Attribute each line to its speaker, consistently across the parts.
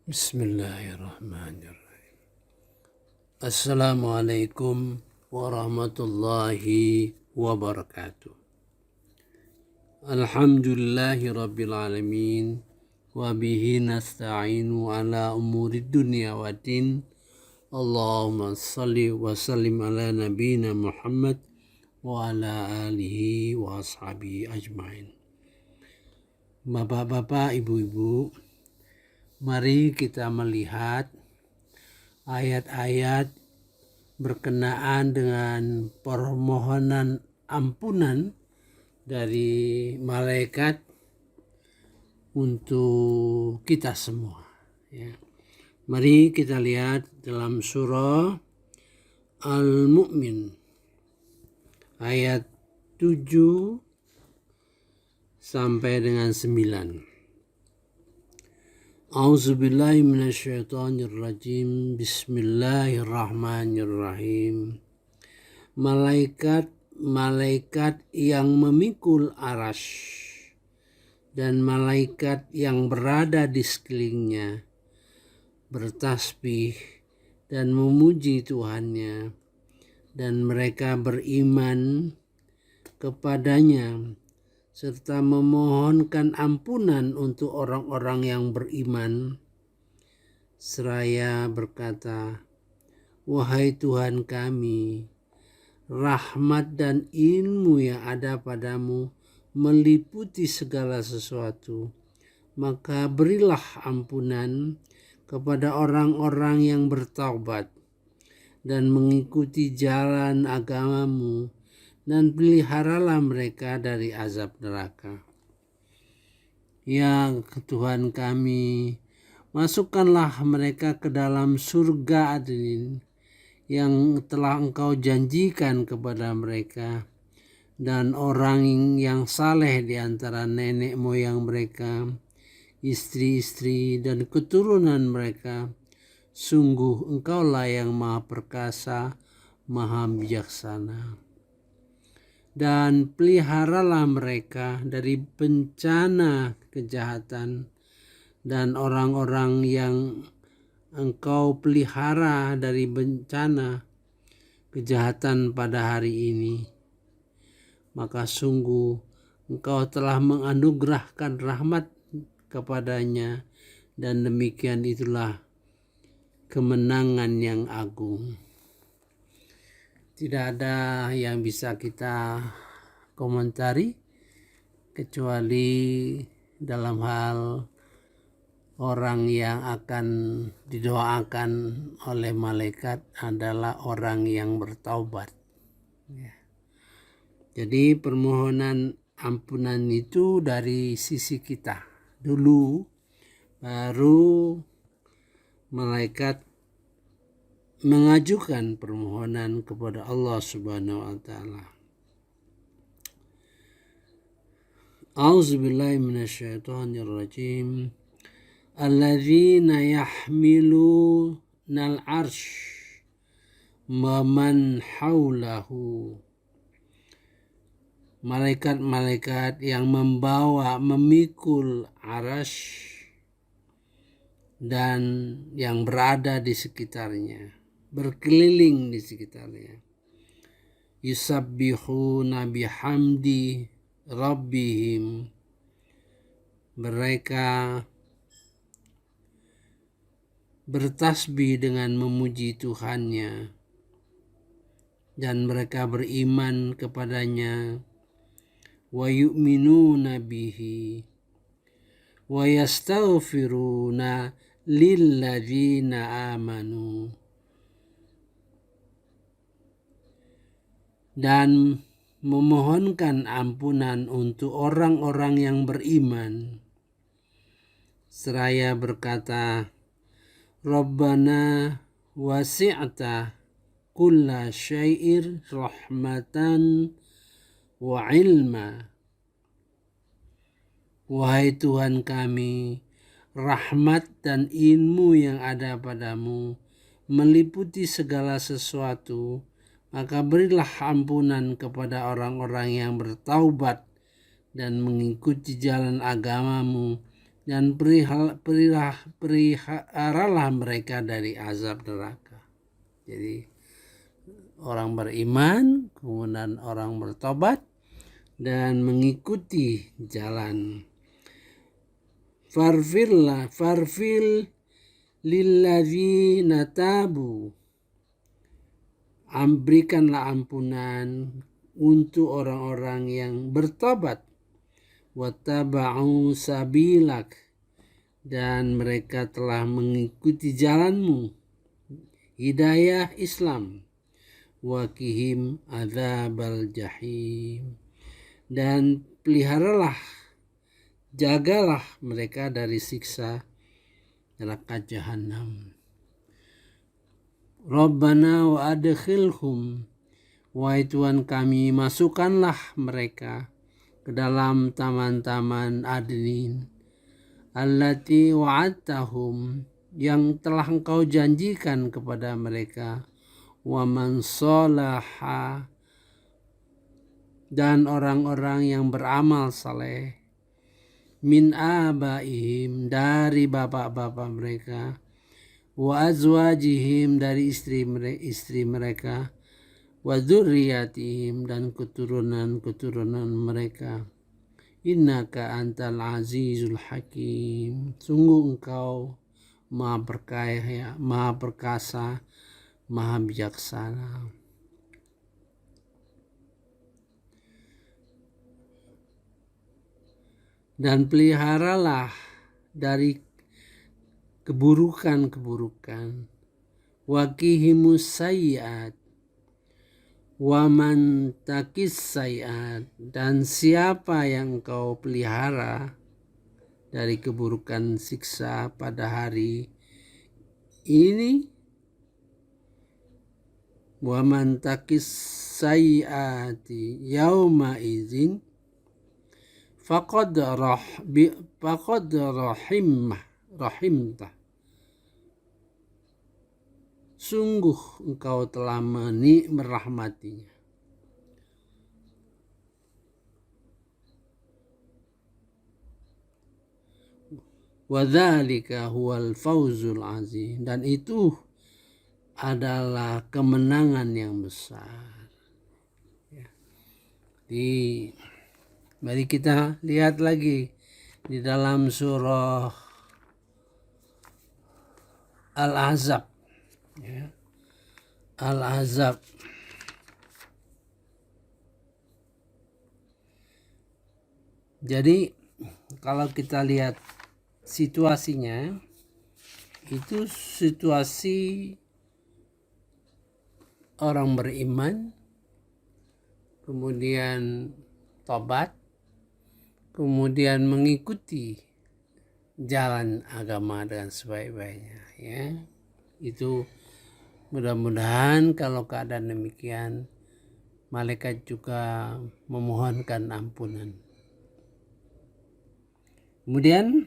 Speaker 1: Bismillahirrahmanirrahim. Assalamualaikum warahmatullahi wabarakatuh. Alhamdulillahi rabbil alamin. Wa bihi nasta'inu ala umuri dunya wa din. Allahumma salli wa sallim ala nabina Muhammad wa ala alihi wa ashabihi ajmain. Bapak-bapak, ibu-ibu, mari kita melihat ayat-ayat berkenaan dengan permohonan ampunan dari malaikat untuk kita semua. Ya. Mari kita lihat dalam surah Al-Mu'min ayat 7 sampai dengan 9. A'udzubillahi minasyaitonirrajim. Bismillahirrahmanirrahim. Malaikat yang memikul arasy dan malaikat yang berada di sekelilingnya bertasbih dan memuji Tuhannya, dan mereka beriman kepadanya serta memohonkan ampunan untuk orang-orang yang beriman, seraya berkata, "Wahai Tuhan kami, rahmat dan ilmu yang ada padamu meliputi segala sesuatu, maka berilah ampunan kepada orang-orang yang bertaubat dan mengikuti jalan agamamu, dan peliharalah mereka dari azab neraka. Ya Tuhan kami, masukkanlah mereka ke dalam surga Adnin yang telah Engkau janjikan kepada mereka, dan orang yang saleh di antara nenek moyang mereka, istri-istri dan keturunan mereka. Sungguh Engkaulah yang maha perkasa, maha bijaksana. Dan peliharalah mereka dari bencana kejahatan, dan orang-orang yang Engkau pelihara dari bencana kejahatan pada hari ini, maka sungguh Engkau telah menganugerahkan rahmat kepadanya, dan demikian itulah kemenangan yang agung. Tidak ada yang bisa kita komentari kecuali dalam hal orang yang akan didoakan oleh malaikat adalah orang yang bertaubat. Ya. Jadi permohonan ampunan itu dari sisi kita dulu, baru malaikat mengajukan permohonan kepada Allah Subhanahu wa taala. A'udzubillahi minasyaitonirrajim. Alladzina yahmilunal arsy wa man haulahu. Malaikat-malaikat yang memikul arasy dan yang berada di sekitarnya, berkeliling di sekitarnya. Yusabbihuna bihamdi rabbihim. Mereka bertasbih dengan memuji Tuhannya, dan mereka beriman kepadanya. Wa yu'minuna bihi wa yastaghfiruna lilladzina amanu. Dan memohonkan ampunan untuk orang-orang yang beriman, seraya berkata, Rabbana wasi'ta kulla syai'ir rahmatan wa ilma. Wahai Tuhan kami, rahmat dan ilmu yang ada padamu meliputi segala sesuatu, maka berilah ampunan kepada orang-orang yang bertaubat dan mengikuti jalan agamamu, dan peliharalah mereka dari azab neraka. Jadi orang beriman, kemudian orang bertobat dan mengikuti jalan. Farfil lilladzina tabu, berikanlah ampunan untuk orang-orang yang bertobat, wattaba'u sabilak, dan mereka telah mengikuti jalanmu, hidayah Islam, wakihim adzabal jahim, dan peliharalah, jagalah mereka dari siksa neraka jahanam. Rabbana wa adkhilhum, wahai Tuhan kami, masukkanlah mereka ke dalam taman-taman adnin, allati wa'adtahum, yang telah engkau janjikan kepada mereka, wa man sholaha, dan orang-orang yang beramal saleh, min abaihim, dari bapak-bapak mereka, wa azwajihim, dari istri mereka, wa dzurriyyatihim, dan keturunan mereka. Innaka antal azizul hakim, sungguh engkau maha berkaya, maha perkasa, maha bijaksana. Dan peliharalah dari keburukan-keburukan, waqihimus sayyi'at, waman takis sayyi'at, dan siapa yang engkau pelihara dari keburukan siksa pada hari ini, waman takis sayyi'ati yauma izin faqad rahimtah, sungguh engkau telah merahmatinya. Wadzalika huwal fawzul azim, dan itu adalah kemenangan yang besar. Mari kita lihat lagi di dalam surah Al-Ahzab. Al-Ahzab. Jadi kalau kita lihat situasinya, itu situasi orang beriman, kemudian tobat, kemudian mengikuti jalan agama dengan sebaik-baiknya, ya. Itu mudah-mudahan kalau keadaan demikian, malaikat juga memohonkan ampunan. Kemudian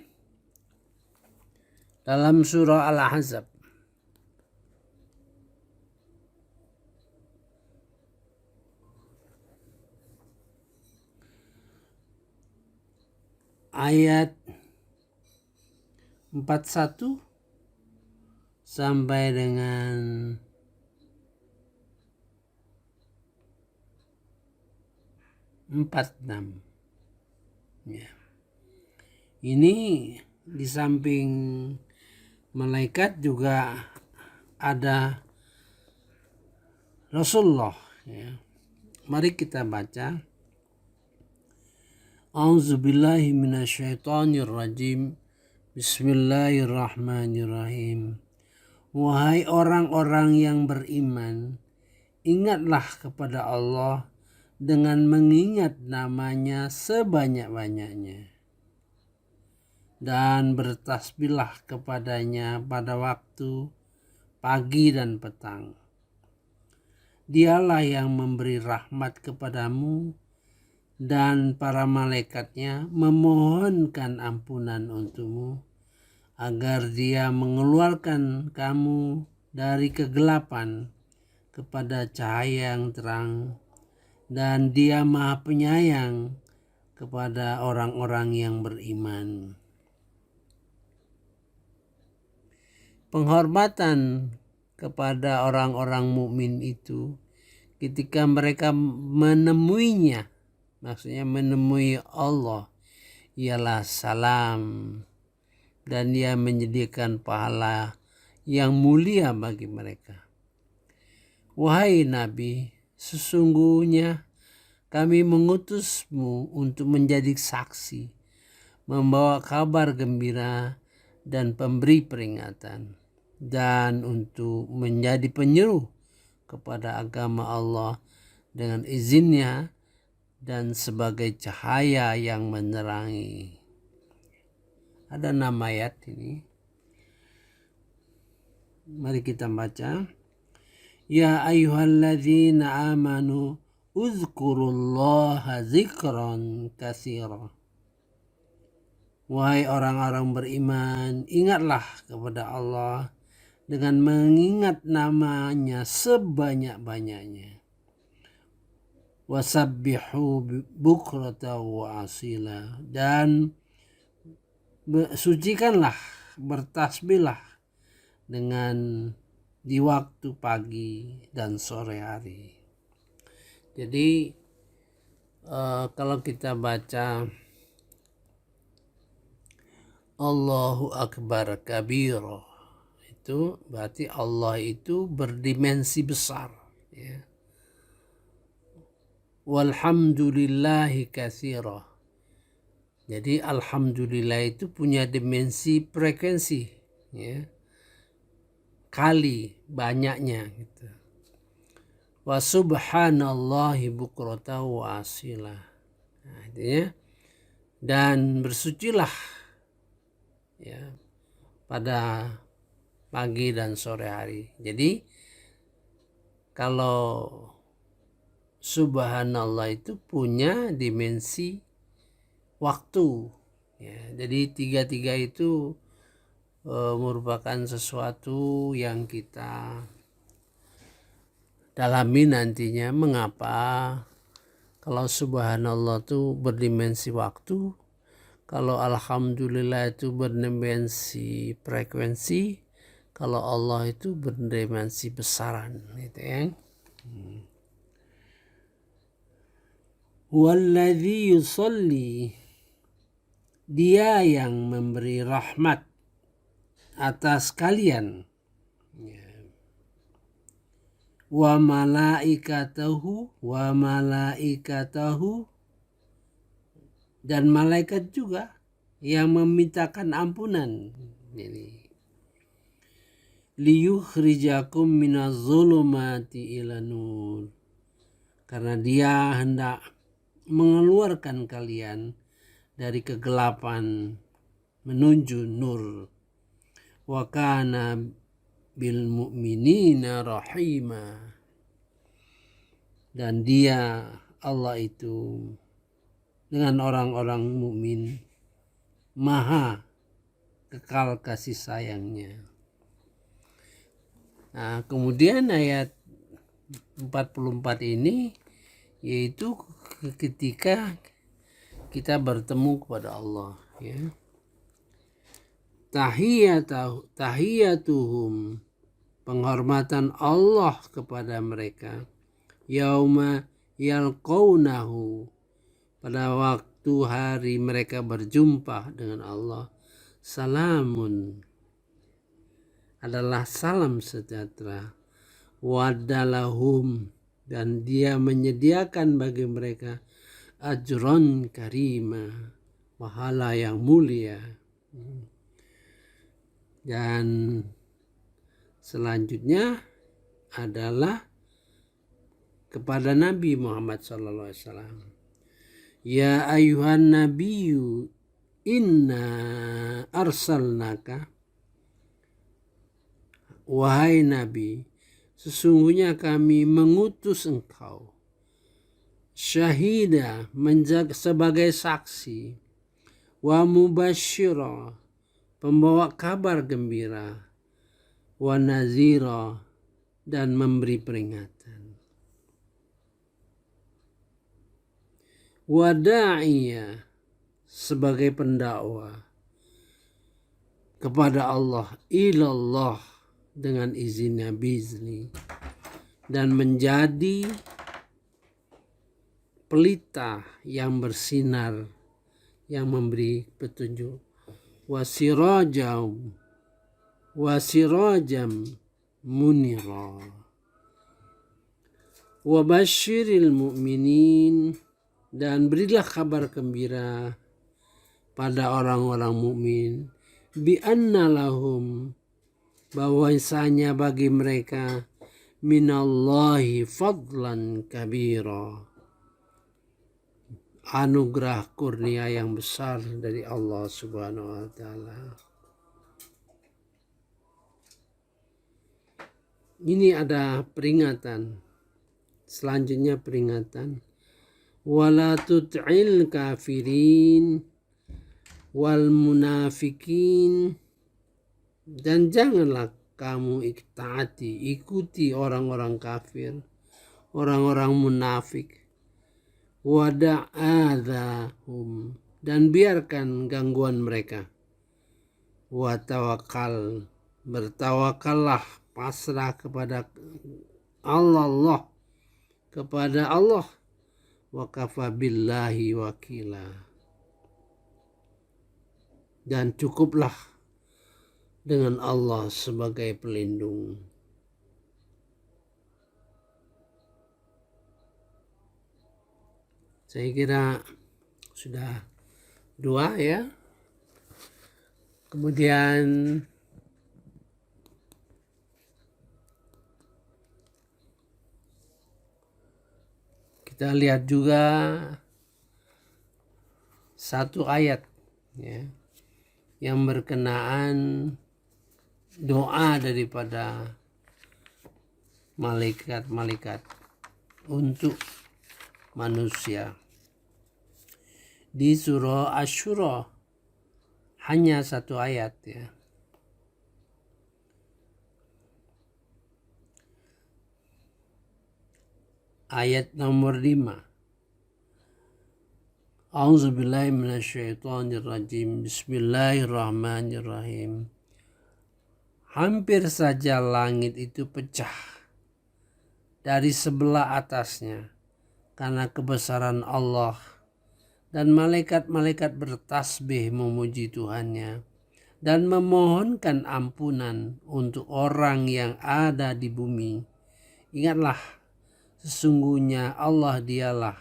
Speaker 1: dalam surah Al-Ahzab ayat 41 sampai dengan 46, ya. Ini di samping malaikat juga ada Rasulullah, ya. Mari kita baca. A'udzubillahi minasyaitonirrajim. Bismillahirrahmanirrahim. Wahai orang-orang yang beriman, ingatlah kepada Allah dengan mengingat namanya sebanyak-banyaknya, dan bertasbihlah kepadanya pada waktu pagi dan petang. Dialah yang memberi rahmat kepadamu, dan para malaikatnya memohonkan ampunan untukmu, agar dia mengeluarkan kamu dari kegelapan kepada cahaya yang terang, dan dia maha penyayang kepada orang-orang yang beriman. penghormatan kepada orang-orang mukmin itu ketika mereka menemuinya, maksudnya menemui Allah, ialah salam, dan Dia menyediakan pahala yang mulia bagi mereka. Wahai Nabi, sesungguhnya kami mengutusmu untuk menjadi saksi, membawa kabar gembira dan pemberi peringatan, dan untuk menjadi penyeru kepada agama Allah dengan izinnya dan sebagai cahaya yang menerangi. Ada 6 ayat ini. Mari kita baca. Ya ayyuhalladzina amanu uzkurullaha zikran katsira. Wahai orang-orang beriman, ingatlah kepada Allah dengan mengingat namanya sebanyak-banyaknya. Wasabbihu bukrata wa asila, dan sucikanlah, bertasbihlah dengan di waktu pagi dan sore hari. Jadi kalau kita baca Allahu Akbar kabira, itu berarti Allah itu berdimensi besar, ya. Walhamdulillahi katsira. Jadi alhamdulillah itu punya dimensi frekuensi, ya. Kali banyaknya gitu. Wa subhanallahi bukrata wa asila. Nah, artinya, dan bersucilah, ya, pada pagi dan sore hari. Jadi kalau subhanallah itu punya dimensi waktu, ya. Jadi tiga-tiga itu merupakan sesuatu yang kita dalami nantinya. Mengapa kalau subhanallah itu berdimensi waktu, kalau alhamdulillah itu berdimensi frekuensi, kalau Allah itu berdimensi besaran, gitu ya. Walladzi yusalli, Dia yang memberi rahmat atas kalian, wa malaikatahu, dan malaikat juga yang memintakan ampunan. Jadi liyukhrijakum minaz zulumati ila nur, karena Dia hendak mengeluarkan kalian dari kegelapan menuju nur. Wa kana bil mu'minina rahima, dan Dia, Allah itu, dengan orang-orang mukmin maha kekal kasih sayangnya. Nah, kemudian ayat 44 ini yaitu ketika kita bertemu kepada Allah, ya. Tahiyatuhum, penghormatan Allah kepada mereka, yauma yalqaunahu, pada waktu hari mereka berjumpa dengan Allah, salamun, adalah salam sejahtera, wadalahum, dan Dia menyediakan bagi mereka ajron karima, pahala yang mulia. Dan selanjutnya adalah kepada Nabi Muhammad SAW. Ya ayuhan nabiyyu inna arsalnaka, wahai Nabi, sesungguhnya kami mengutus engkau, syahida, sebagai saksi, wa mubasyira, pembawa kabar gembira, wa nazira, dan memberi peringatan, wa da'iya, sebagai pendakwa, kepada Allah, ilallah, dengan izinnya, biizni, dan menjadi pelita yang bersinar, yang memberi petunjuk. Wasirajam munira. Wabashiril mu'minin, dan berilah kabar gembira pada orang-orang mukmin, bi anna lahum, bahwasanya bagi mereka, minallahi fadlan kabira, anugerah kurnia yang besar dari Allah Subhanahu wa taala. Ini ada peringatan. Selanjutnya peringatan, wala tut'il kafirin wal munafikin, dan janganlah kamu ikuti orang-orang kafir, orang-orang munafik. Wada'adhahum, dan biarkan gangguan mereka. Wa tawakkal, bertawakallah, pasrah kepada Allah, kepada Allah. Wa kafa billahi wakila, dan cukuplah dengan Allah sebagai pelindung. Saya kira sudah 2 ya. Kemudian kita lihat juga 1 ayat ya, yang berkenaan doa daripada malaikat-malaikat untuk manusia. Di surah Asy-Syura hanya 1 ayat ya. Ayat nomor 5. A'udzubillahi minasyaitonirrajim. Bismillahirrahmanirrahim. Hampir saja langit itu pecah dari sebelah atasnya karena kebesaran Allah, dan malaikat-malaikat bertasbih memuji Tuhannya dan memohonkan ampunan untuk orang yang ada di bumi. Ingatlah, sesungguhnya Allah dialah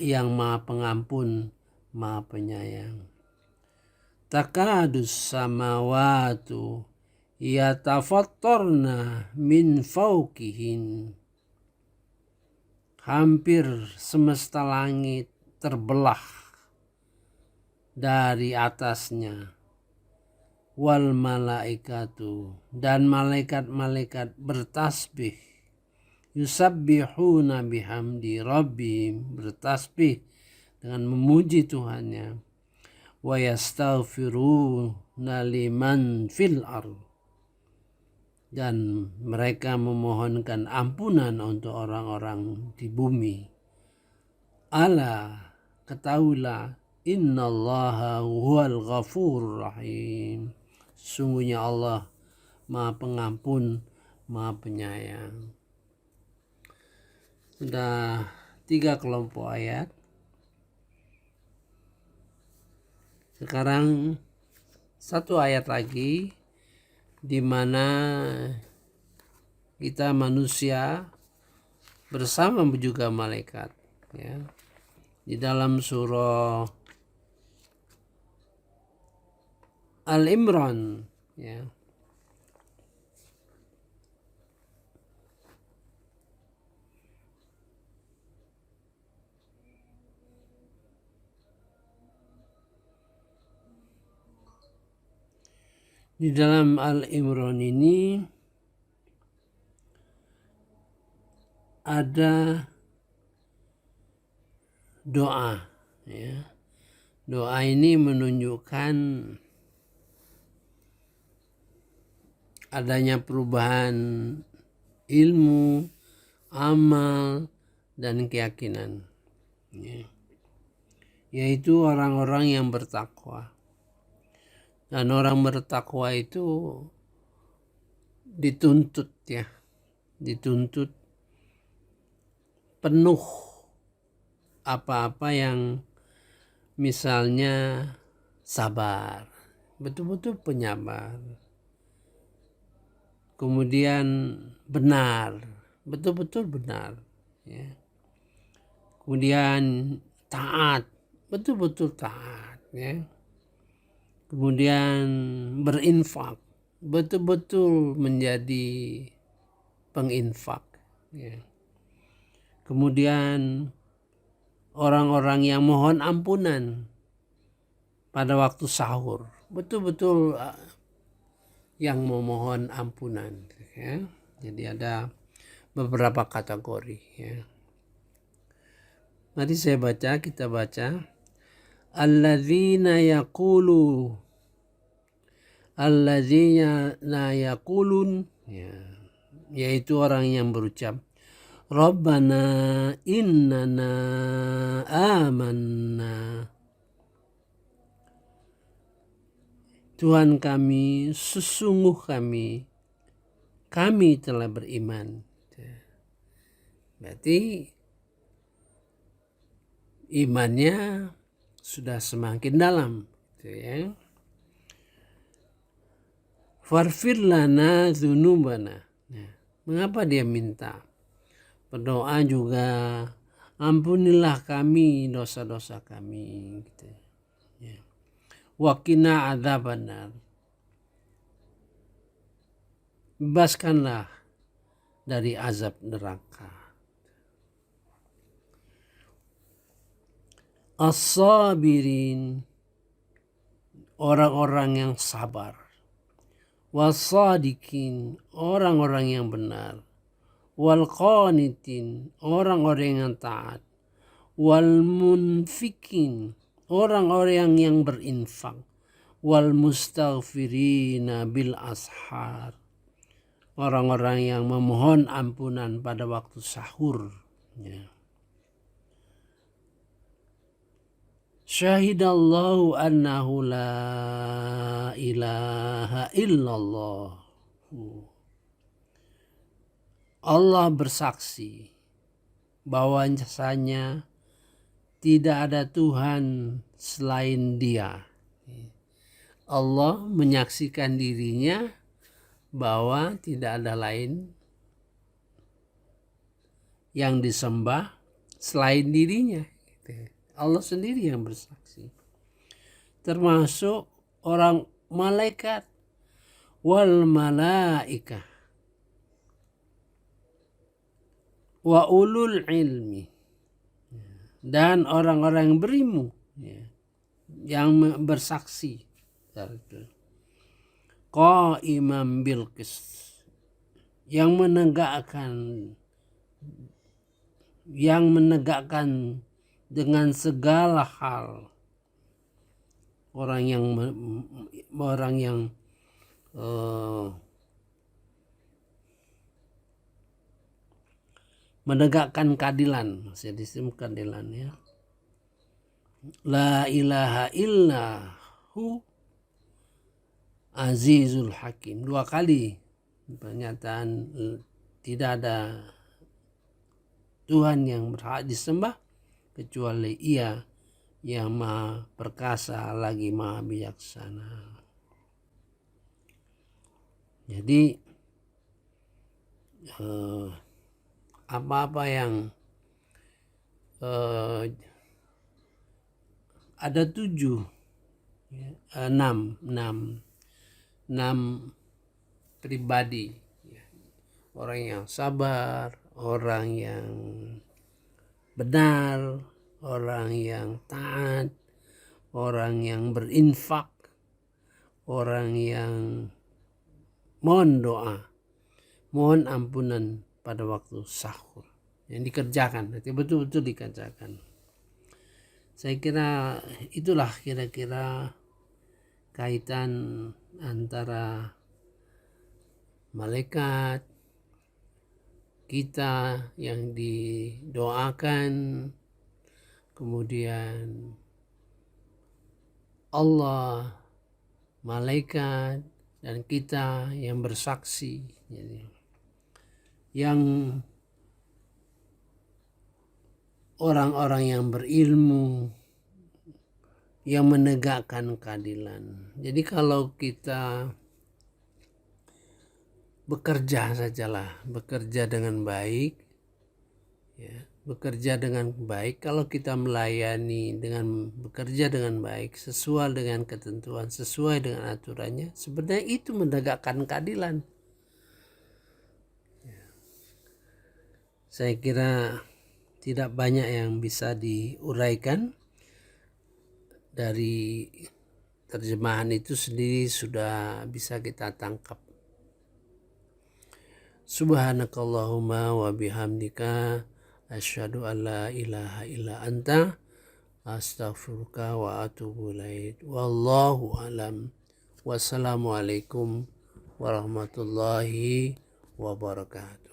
Speaker 1: yang maha pengampun, maha penyayang. Takadus samawatu yatafattarna min fawqihin. Hampir semesta langit terbelah dari atasnya. Wal malaikatu, dan malaikat-malaikat bertasbih. Yusabbihuna bihamdi rabbihim, bertasbih dengan memuji Tuhannya. Wa yastaghfiruna liman fil ardh, dan mereka memohonkan ampunan untuk orang-orang di bumi. Ala, ketahuilah, innallaha huwal ghafurur rahim, sesungguhnya Allah maha pengampun, maha penyayang. Sudah 3 kelompok ayat. Sekarang 1 ayat lagi, di mana kita manusia bersama juga malaikat ya. Di dalam surah Al-Imran ya. Di dalam Al-Imran ini ada doa ya. Doa ini menunjukkan adanya perubahan ilmu, amal, dan keyakinan ya. Yaitu orang-orang yang bertakwa. Dan orang bertakwa itu dituntut dituntut penuh apa-apa yang misalnya sabar, betul-betul penyabar. Kemudian benar, betul-betul benar. Ya. Kemudian taat, betul-betul taat. Ya. Kemudian berinfak, betul-betul menjadi penginfak. Ya. Kemudian orang-orang yang mohon ampunan pada waktu sahur, betul-betul yang memohon ampunan. Ya. Jadi ada beberapa kategori. Ya. Mari kita baca. Alladzina yaqulun, ya, yaitu orang yang berucap, Rabbana innana amanna. Tuhan kami, sesungguh kami telah beriman. Berarti imannya sudah semakin dalam. Ya. Farfir lana dzunubana. Nah, mengapa dia minta? Berdoa juga, ampunilah kami dosa-dosa kami. Gitu. Ya. Waqina adzabannar. Bebaskanlah dari azab neraka. As-sabirin, orang-orang yang sabar. Was-sadiqin, orang-orang yang benar. Wal-qanitin, orang-orang yang taat. Wal-munfikin, orang-orang yang berinfak. Wal-mustaghfirina bil ashar, orang-orang yang memohon ampunan pada waktu sahur. Ya. Syahidallahu annahu la ilaha illallah. Allah bersaksi bahwasanya tidak ada Tuhan selain Dia. Allah menyaksikan dirinya bahwa tidak ada lain yang disembah selain dirinya. Allah sendiri yang bersaksi. Termasuk orang malaikat, wal malaikah, wa ulul ilmi, dan orang-orang yang berilmu, yang bersaksi. Qaiman bil qist, yang menegakkan dengan segala hal. Orang yang menegakkan keadilan, disebut keadilan, ya. La ilaha illahu azizul hakim. 2 kali pernyataan tidak ada Tuhan yang berhak disembah kecuali Ia yang maha perkasa lagi maha bijaksana. Jadi apa-apa yang ada 6 pribadi, orang yang sabar, orang yang benar, orang yang taat, orang yang berinfak, orang yang mohon doa, mohon ampunan pada waktu sahur. Yang dikerjakan, nanti betul-betul dikerjakan. Saya kira itulah kira-kira kaitan antara malaikat, kita yang didoakan, kemudian Allah malaikat, dan kita yang bersaksi. Jadi, yang orang-orang yang berilmu yang menegakkan keadilan. Jadi kalau kita bekerja sajalah, bekerja dengan baik, ya, bekerja dengan baik. Kalau kita melayani dengan bekerja dengan baik, sesuai dengan ketentuan, sesuai dengan aturannya, sebenarnya itu menegakkan keadilan. Saya kira tidak banyak yang bisa diuraikan. Dari terjemahan itu sendiri sudah bisa kita tangkap. Subhanakallahumma wa bihamdika asyhadu an la ilaha illa anta astaghfiruka wa atubu ilaik. Wallahu alam. Wassalamualaikum warahmatullahi wabarakatuh.